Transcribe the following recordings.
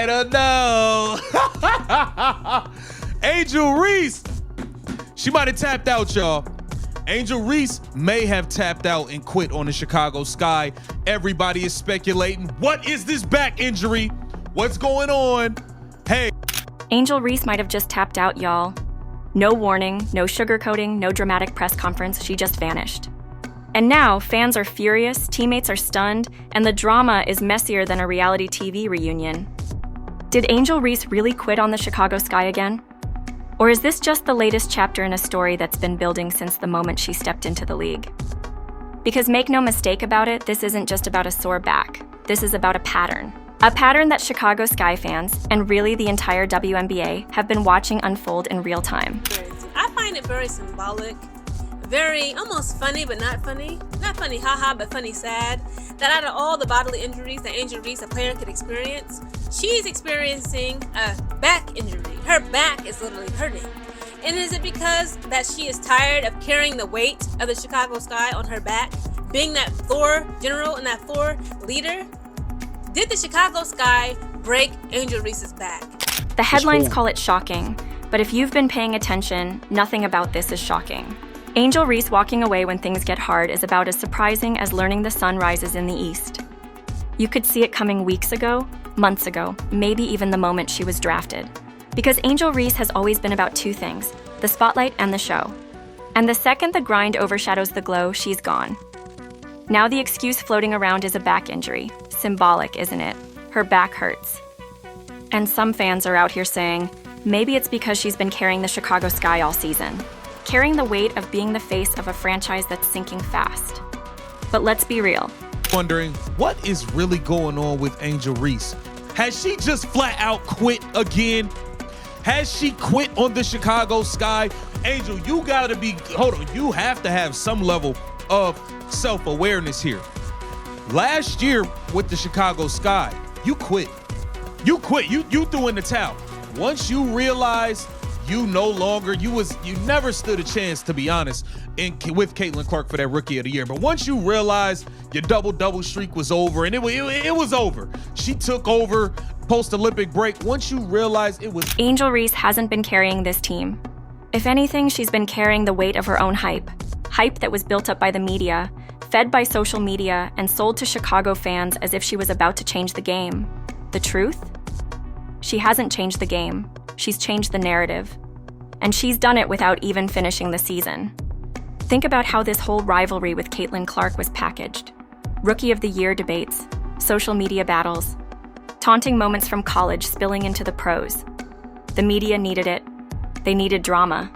I don't know. Angel Reese, she might have tapped out, y'all. Angel Reese may have tapped out and quit on the Chicago Sky. Everybody is speculating, what is this back injury? What's going on? Hey. Angel Reese might have just tapped out, y'all. No warning, no sugarcoating, no dramatic press conference, she just vanished. And now, fans are furious, teammates are stunned, and the drama is messier than a reality TV reunion. Did Angel Reese really quit on the Chicago Sky again? Or is this just the latest chapter in a story that's been building since the moment she stepped into the league? Because make no mistake about it, this isn't just about a sore back. This is about a pattern. A pattern that Chicago Sky fans, and really the entire WNBA, have been watching unfold in real time. I find it very symbolic, very almost funny, but not funny. Not funny, haha, but funny, sad. That out of all the bodily injuries that Angel Reese, a player, could experience, she's experiencing a back injury. Her back is literally hurting. And is it because that she is tired of carrying the weight of the Chicago Sky on her back, being that floor general and that floor leader? Did the Chicago Sky break Angel Reese's back? The headlines call it shocking, but if you've been paying attention, nothing about this is shocking. Angel Reese walking away when things get hard is about as surprising as learning the sun rises in the east. You could see it coming weeks ago, months ago, maybe even the moment she was drafted. Because Angel Reese has always been about two things, the spotlight and the show. And the second the grind overshadows the glow, she's gone. Now the excuse floating around is a back injury. Symbolic, isn't it? Her back hurts. And some fans are out here saying, maybe it's because she's been carrying the Chicago Sky all season. Carrying the weight of being the face of a franchise that's sinking fast. But let's be real. Wondering, what is really going on with Angel Reese? Has she just flat out quit again? Has she quit on the Chicago Sky? Angel, you gotta be, you have to have some level of self-awareness here. Last year with the Chicago Sky, you quit. You threw in the towel. Once you realized you no longer, you never stood a chance, to be honest, with Caitlin Clark for that Rookie of the Year. But once you realized your double streak was over, and it was over. She took over post-Olympic break. Once you realized it was... Angel Reese hasn't been carrying this team. If anything, she's been carrying the weight of her own hype. Hype that was built up by the media, fed by social media, and sold to Chicago fans as if she was about to change the game. The truth? She hasn't changed the game. She's changed the narrative. And she's done it without even finishing the season. Think about how this whole rivalry with Caitlin Clark was packaged. Rookie of the Year debates, social media battles, taunting moments from college spilling into the pros. The media needed it. They needed drama.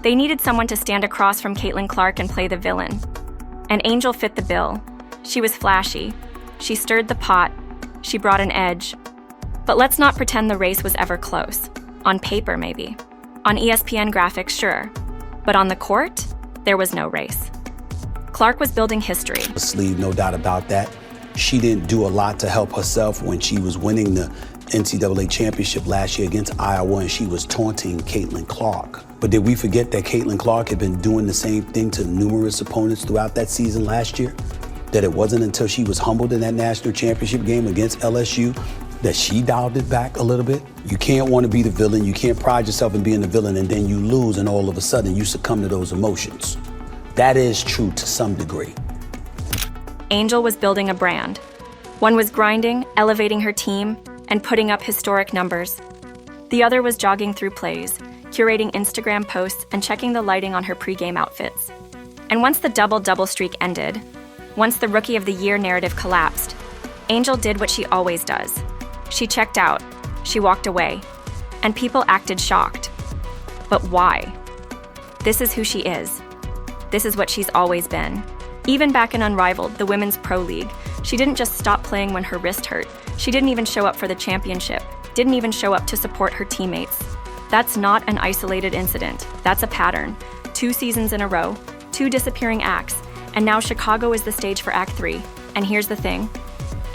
They needed someone to stand across from Caitlin Clark and play the villain. And Angel fit the bill. She was flashy. She stirred the pot. She brought an edge. But let's not pretend the race was ever close. On paper, maybe. On ESPN graphics, sure. But on the court, there was no race. Clark was building history. Sleeve, no doubt about that. She didn't do a lot to help herself when she was winning the NCAA championship last year against Iowa, and she was taunting Caitlin Clark. But did we forget that Caitlin Clark had been doing the same thing to numerous opponents throughout that season last year? That it wasn't until she was humbled in that national championship game against LSU that she dialed it back a little bit? You can't want to be the villain. You can't pride yourself in being the villain, and then you lose, and all of a sudden you succumb to those emotions. That is true to some degree. Angel was building a brand. One was grinding, elevating her team, and putting up historic numbers. The other was jogging through plays, curating Instagram posts, and checking the lighting on her pregame outfits. And once the double-double streak ended, once the Rookie of the Year narrative collapsed, Angel did what she always does. She checked out, she walked away, and people acted shocked. But why? This is who she is. This is what she's always been. Even back in Unrivaled, the Women's Pro League, she didn't just stop playing when her wrist hurt. She didn't even show up for the championship, didn't even show up to support her teammates. That's not an isolated incident. That's a pattern. 2 seasons in a row, 2 disappearing acts, and now Chicago is the stage for Act 3. And here's the thing.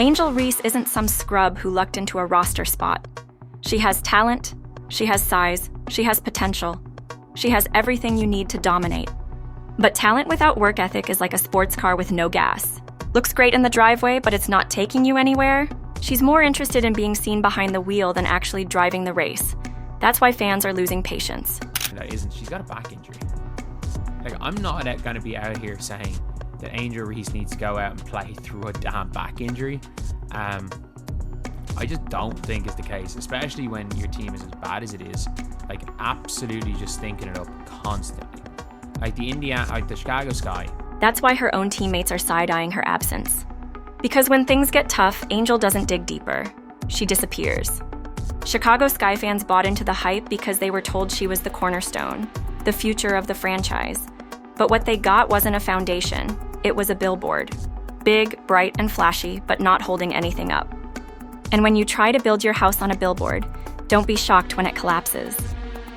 Angel Reese isn't some scrub who lucked into a roster spot. She has talent, she has size, she has potential. She has everything you need to dominate. But talent without work ethic is like a sports car with no gas. Looks great in the driveway, but it's not taking you anywhere. She's more interested in being seen behind the wheel than actually driving the race. That's why fans are losing patience. She's got a back injury. Like, I'm not going to be out here saying that Angel Reese needs to go out and play through a damn back injury. I just don't think is the case, especially when your team is as bad as it is. Like, absolutely just stinking it up constantly. Like the Chicago Sky. That's why her own teammates are side-eyeing her absence. Because when things get tough, Angel doesn't dig deeper. She disappears. Chicago Sky fans bought into the hype because they were told she was the cornerstone, the future of the franchise. But what they got wasn't a foundation, it was a billboard. Big, bright, and flashy, but not holding anything up. And when you try to build your house on a billboard, don't be shocked when it collapses.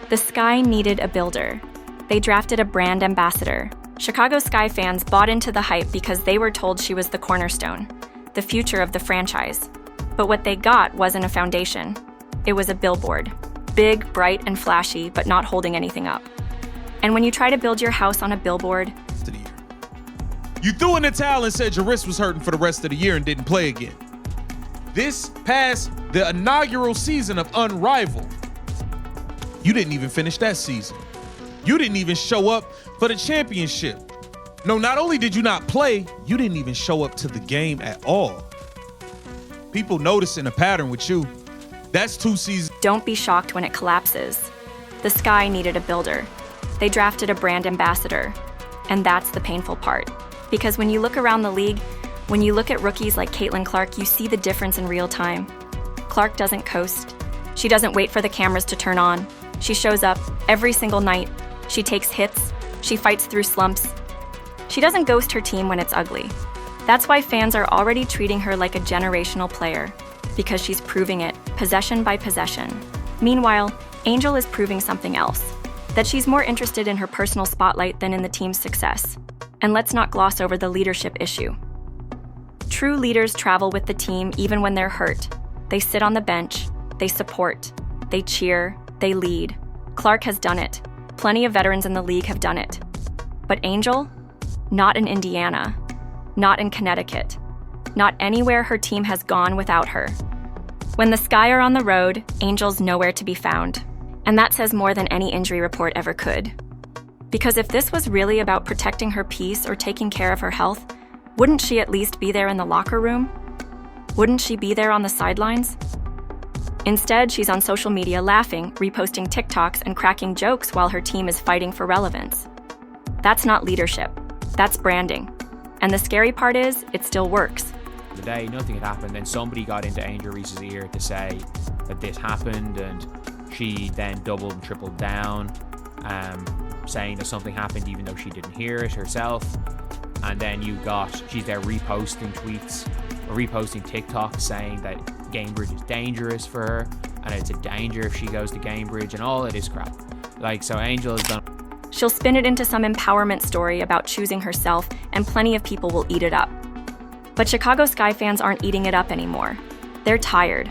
The Sky needed a builder. They drafted a brand ambassador. Chicago Sky fans bought into the hype because they were told she was the cornerstone, the future of the franchise. But what they got wasn't a foundation. It was a billboard. Big, bright, and flashy, but not holding anything up. And when you try to build your house on a billboard, to the year. You threw in the towel and said your wrist was hurting for the rest of the year and didn't play again. This past the inaugural season of Unrivaled, you didn't even finish that season. You didn't even show up for the championship. No, not only did you not play, you didn't even show up to the game at all. People noticing a pattern with you. That's 2 seasons. Don't be shocked when it collapses. The Sky needed a builder. They drafted a brand ambassador. And that's the painful part. Because when you look around the league, when you look at rookies like Caitlin Clark, you see the difference in real time. Clark doesn't coast. She doesn't wait for the cameras to turn on. She shows up every single night. She takes hits. She fights through slumps. She doesn't ghost her team when it's ugly. That's why fans are already treating her like a generational player, because she's proving it, possession by possession. Meanwhile, Angel is proving something else, that she's more interested in her personal spotlight than in the team's success. And let's not gloss over the leadership issue. True leaders travel with the team even when they're hurt. They sit on the bench, they support, they cheer, they lead. Clark has done it. Plenty of veterans in the league have done it. But Angel? Not in Indiana. Not in Connecticut. Not anywhere her team has gone without her. When the Sky are on the road, Angel's nowhere to be found. And that says more than any injury report ever could. Because if this was really about protecting her peace or taking care of her health, wouldn't she at least be there in the locker room? Wouldn't she be there on the sidelines? Instead, she's on social media laughing, reposting TikToks, and cracking jokes while her team is fighting for relevance. That's not leadership. That's branding. And the scary part is, it still works. The day nothing had happened, then somebody got into Angel Reese's ear to say that this happened, and she then doubled and tripled down, saying that something happened even though she didn't hear it herself. And then she's there reposting tweets or reposting TikToks saying that Gamebridge is dangerous for her and it's a danger if she goes to Gamebridge and all of this crap. Like, so Angel has done. She'll spin it into some empowerment story about choosing herself, and plenty of people will eat it up. But Chicago Sky fans aren't eating it up anymore. They're tired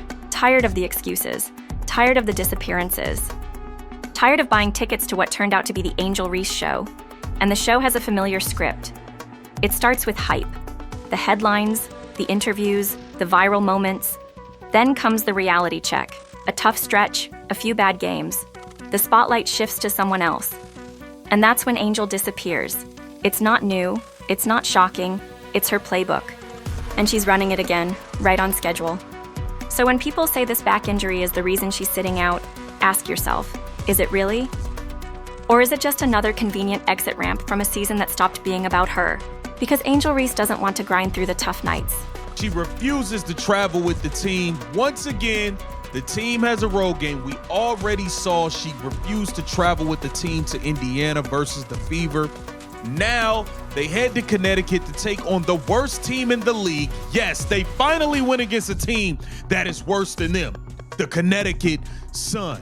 of the excuses, tired of the disappearances, tired of buying tickets to what turned out to be the Angel Reese show. And the show has a familiar script. It starts with hype, the headlines, the interviews, the viral moments. Then comes the reality check, a tough stretch, a few bad games. The spotlight shifts to someone else. And that's when Angel disappears. It's not new, it's not shocking, it's her playbook. And she's running it again, right on schedule. So when people say this back injury is the reason she's sitting out, ask yourself, is it really? Or is it just another convenient exit ramp from a season that stopped being about her? Because Angel Reese doesn't want to grind through the tough nights. She refuses to travel with the team. Once again, the team has a road game. We already saw she refused to travel with the team to Indiana versus the Fever. Now they head to Connecticut to take on the worst team in the league. Yes, they finally win against a team that is worse than them, the Connecticut Sun.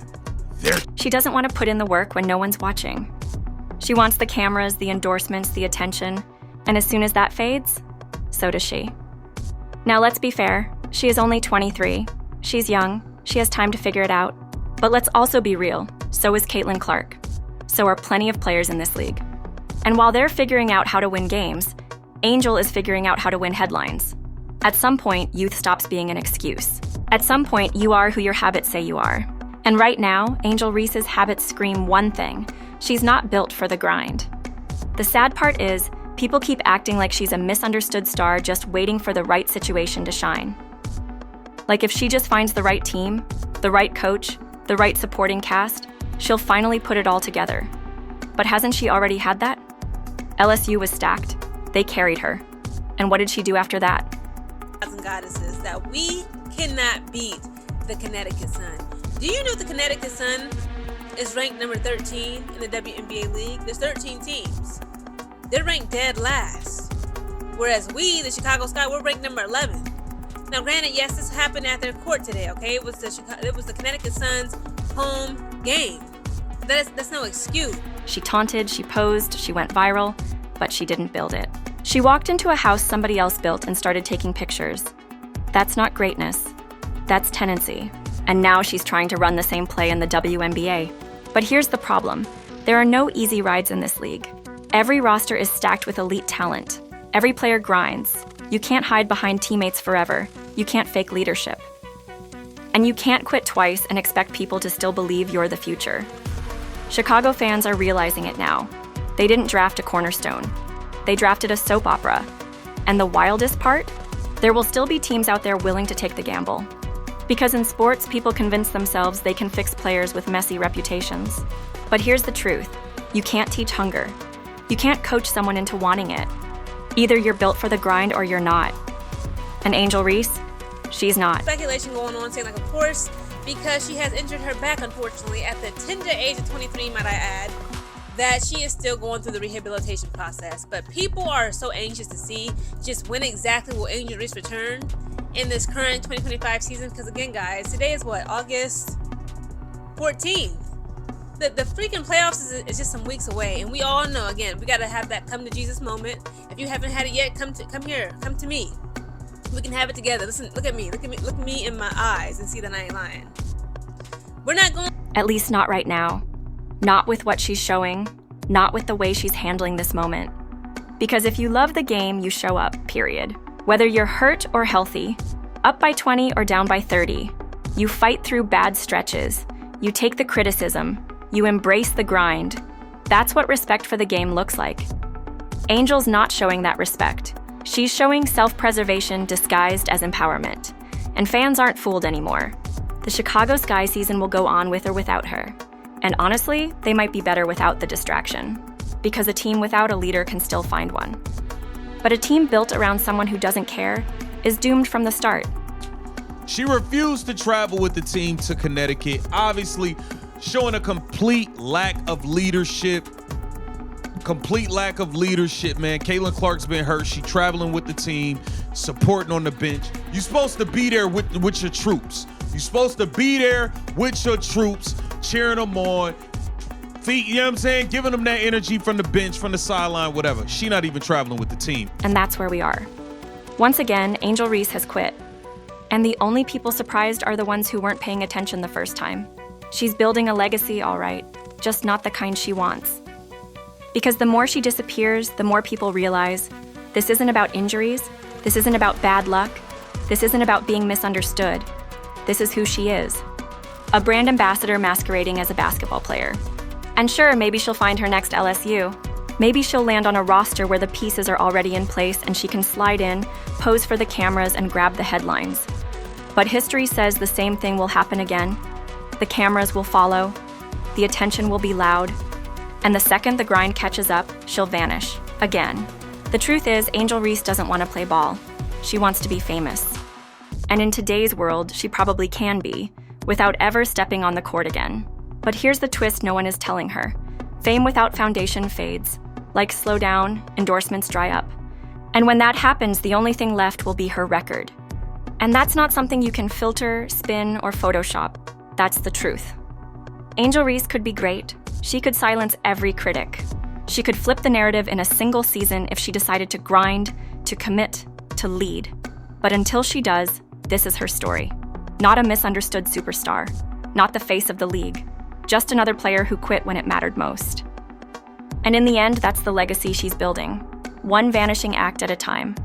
She doesn't want to put in the work when no one's watching. She wants the cameras, the endorsements, the attention. And as soon as that fades, so does she. Now let's be fair, she is only 23. She's young, she has time to figure it out. But let's also be real, so is Caitlin Clark. So are plenty of players in this league. And while they're figuring out how to win games, Angel is figuring out how to win headlines. At some point, youth stops being an excuse. At some point, you are who your habits say you are. And right now, Angel Reese's habits scream one thing: she's not built for the grind. The sad part is, people keep acting like she's a misunderstood star just waiting for the right situation to shine. Like if she just finds the right team, the right coach, the right supporting cast, she'll finally put it all together. But hasn't she already had that? LSU was stacked. They carried her. And what did she do after that? And goddesses, that we cannot beat the Connecticut Sun. Do you know the Connecticut Sun is ranked number 13 in the WNBA league? There's 13 teams. They're ranked dead last. Whereas we, the Chicago Sky, we're ranked number 11. Now, granted, yes, this happened at their court today, okay? It was the Connecticut Sun's home game. That's no excuse. She taunted, she posed, she went viral, but she didn't build it. She walked into a house somebody else built and started taking pictures. That's not greatness. That's tenancy. And now she's trying to run the same play in the WNBA. But here's the problem. There are no easy rides in this league. Every roster is stacked with elite talent. Every player grinds. You can't hide behind teammates forever. You can't fake leadership. And you can't quit twice and expect people to still believe you're the future. Chicago fans are realizing it now. They didn't draft a cornerstone. They drafted a soap opera. And the wildest part? There will still be teams out there willing to take the gamble. Because in sports, people convince themselves they can fix players with messy reputations. But here's the truth. You can't teach hunger. You can't coach someone into wanting it. Either you're built for the grind or you're not. And Angel Reese? She's not. Speculation going on saying, like, of course, because she has injured her back, unfortunately, at the tender age of 23, might I add, that she is still going through the rehabilitation process. But people are so anxious to see just when exactly will Angel Reese return in this current 2025 season. Because again, guys, today is what? August 14th. The freaking playoffs is just some weeks away. And we all know, again, we got to have that come to Jesus moment. If you haven't had it yet, come here. Come to me. We can have it together. Listen, look at me in my eyes and see that I ain't lying. We're not going. At least not right now. Not with what she's showing. Not with the way she's handling this moment. Because if you love the game, you show up, period. Whether you're hurt or healthy, up by 20 or down by 30, you fight through bad stretches. You take the criticism. You embrace the grind. That's what respect for the game looks like. Angel's not showing that respect. She's showing self-preservation disguised as empowerment. And fans aren't fooled anymore. The Chicago Sky season will go on with or without her. And honestly, they might be better without the distraction. Because a team without a leader can still find one. But a team built around someone who doesn't care is doomed from the start. She refused to travel with the team to Connecticut, obviously showing a complete lack of leadership. Complete lack of leadership, man. Caitlin Clark's been hurt. She traveling with the team, supporting on the bench. You're supposed to be there with your troops. You're supposed to be there with your troops, cheering them on. You know what I'm saying? Giving them that energy from the bench, from the sideline, whatever. She not even traveling with the team. And that's where we are. Once again, Angel Reese has quit. And the only people surprised are the ones who weren't paying attention the first time. She's building a legacy, all right, just not the kind she wants. Because the more she disappears, the more people realize this isn't about injuries, this isn't about bad luck, this isn't about being misunderstood. This is who she is. A brand ambassador masquerading as a basketball player. And sure, maybe she'll find her next LSU. Maybe she'll land on a roster where the pieces are already in place and she can slide in, pose for the cameras, and grab the headlines. But history says the same thing will happen again. The cameras will follow, the attention will be loud, and the second the grind catches up, she'll vanish, again. The truth is, Angel Reese doesn't want to play ball. She wants to be famous. And in today's world, she probably can be, without ever stepping on the court again. But here's the twist no one is telling her. Fame without foundation fades. Likes slow down, endorsements dry up. And when that happens, the only thing left will be her record. And that's not something you can filter, spin, or Photoshop. That's the truth. Angel Reese could be great. She could silence every critic. She could flip the narrative in a single season if she decided to grind, to commit, to lead. But until she does, this is her story. Not a misunderstood superstar. Not the face of the league. Just another player who quit when it mattered most. And in the end, that's the legacy she's building. One vanishing act at a time.